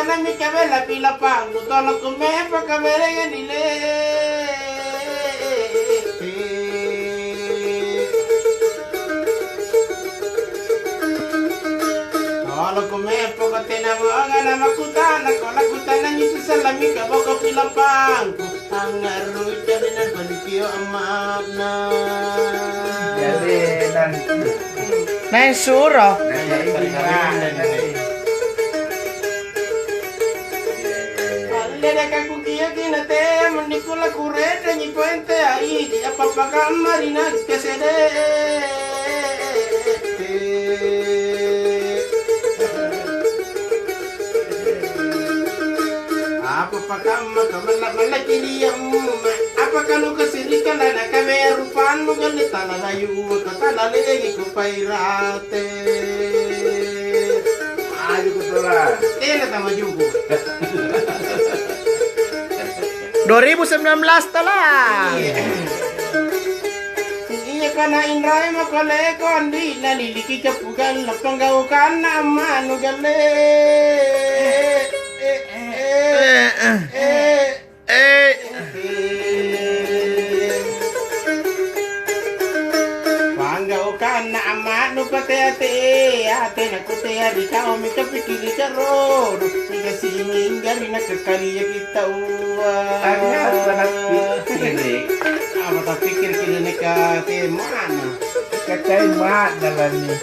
kana mi kabela pila pang tolo kume pa kabere ganile tolo kume pa katena mga na makutana kola kutana ni salami ka baka pila pang ang aroy jadinan panikyo amana jadinan Nay suro. Allora cacuchia che na te manicola corretta ni puente ahí di apapaka marina che se de apapaka kamala mala kiriam apaka no kasirika na nakamerupan mo galita na layu katala legi ko pairate ayo kebetulan tena tama jugo 2019 tala. Iya kana indrai makale kondi naliliki kapugan lapanggaukan nama nugale panggaukan nama nupate ate nakute ari kau mika pikiri karo tiga singing gari nakakali kita ada banget pikir apa tak pikir kini nikah te mana kacai mak dalam ni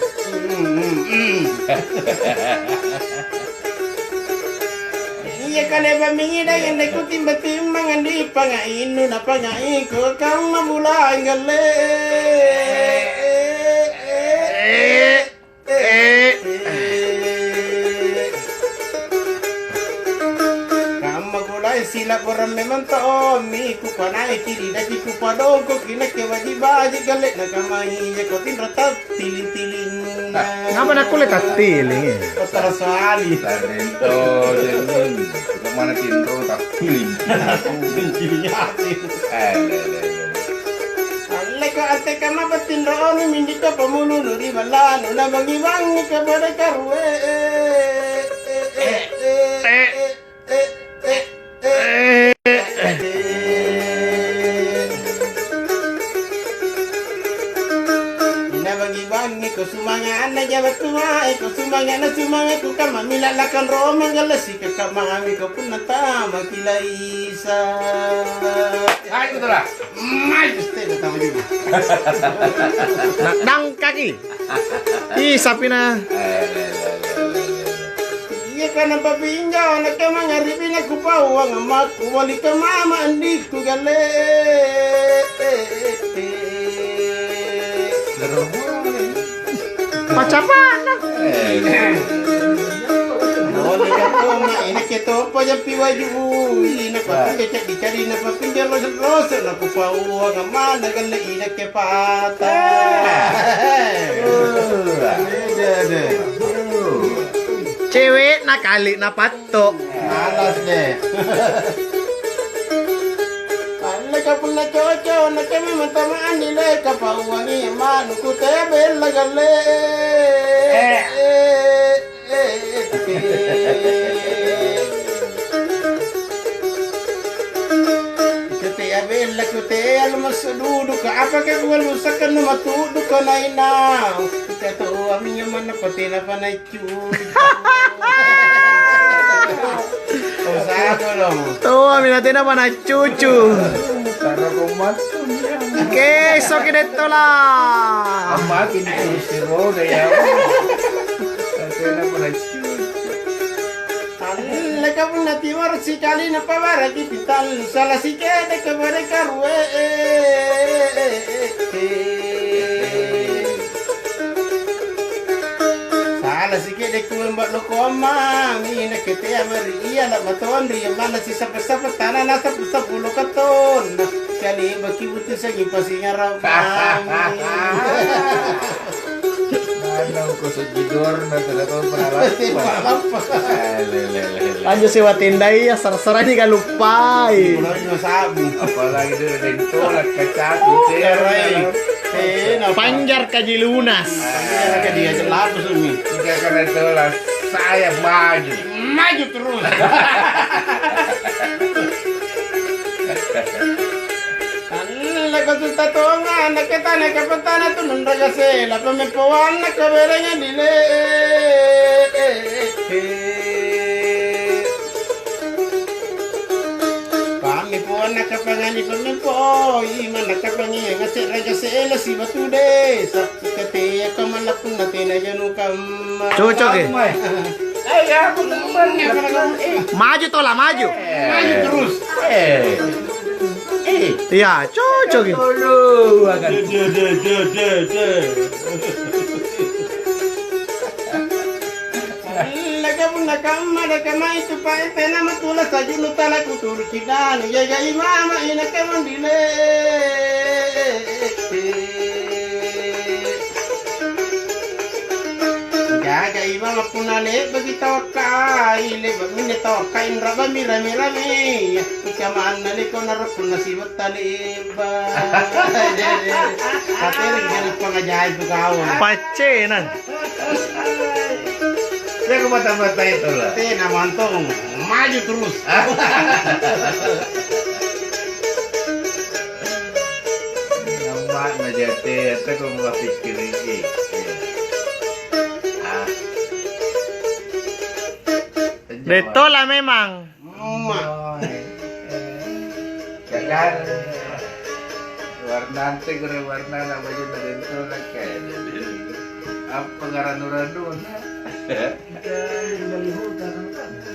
iya kale pamingida yang neko timba-timbangan di pangainu na pangaiku kang mamula ngale sila koram memang tomi ku panai kiri daki ku padong ko kina ke baji galek na kamai ya ko tin ratat tilin Ngapa nak kulit tiling? Kotor soali Tarento jenin kemana tindro tak pilih alle ka ate kama batin ro ni mindi ka pamulu nuri balano na bangiwangi ka bada karwe ko sumanga na jabat tua ko sumanga na sumanga ko kama milalakan roma galasi ka kamami ko punata makilaisa ay kebetulan mai ste na tama juga Nakdang kaki. Ih, sapi na. iya kana papinja na kama ngaribi na kupau ang amat ko wali ka mama andi ko gale Pacapana. Boleh jatuh na enak itu apa yang piwaju ina pakai cek dicari na papinja los na kupau ang mana gale ina ke pata Cewek nakali na pato. malas deh ka pula coco na kami matamaan nila ka pauwangi manu ku tebel lagale kete abel la kete al masudu ka apa ka wal usakan na matudu ka na ina kita to aminya man na patila pa na chu Usado dong. Tuh, minatin apa na cucu. Taro komat Oke, so kineto lah. amat ini si roda ya katanya pernah Leka pun nanti war si kali na pawara di pital salah si kede ke mereka ruwe salah si kede ku mbak lo koma mina kete amari iya la maton ri mana si sapa tanah na sapa pulo katon kali baki butuh sagi pasinga raw Ano ko sa jidor na talagang pangalaman. Lanjut si Watindai ya sersera ini kan lupai. Apalagi dia dento lah kecap Panjar kaji lunas. Dia jelapus umi. Tiga karena telas saya maju. Maju terus. Lagu tatonga naketana kapatana tunun ragase la pemepoan nakaberenya dile. Kami puan nakapangani pemepo iman nakapangi ngase ragase la si batude sa kate kamalapun natina janu kam. Cocok ya? Ya, aku teman. Maju toh lah, maju. Maju terus. Iya, cocok ya. Dulu akan. Lagabunda kamada kama itu pa pena matula sajunu tala kutur kidanu ya ya imama ina kamandile. Jaga imama punale bagi tawakai le bamine tawakai raba mirami rami ikaman nale ko narapuna si bataliba. Katere gani pangajay tu kau. Pacenan. Saya ke mata-mata itu lah. Tena mantong maju terus. Nama najate, itu kau mau pikir ini. Betul lah memang. Jangan warna nanti kira warna nama juga dento nak kayak apa ngaran-ngaran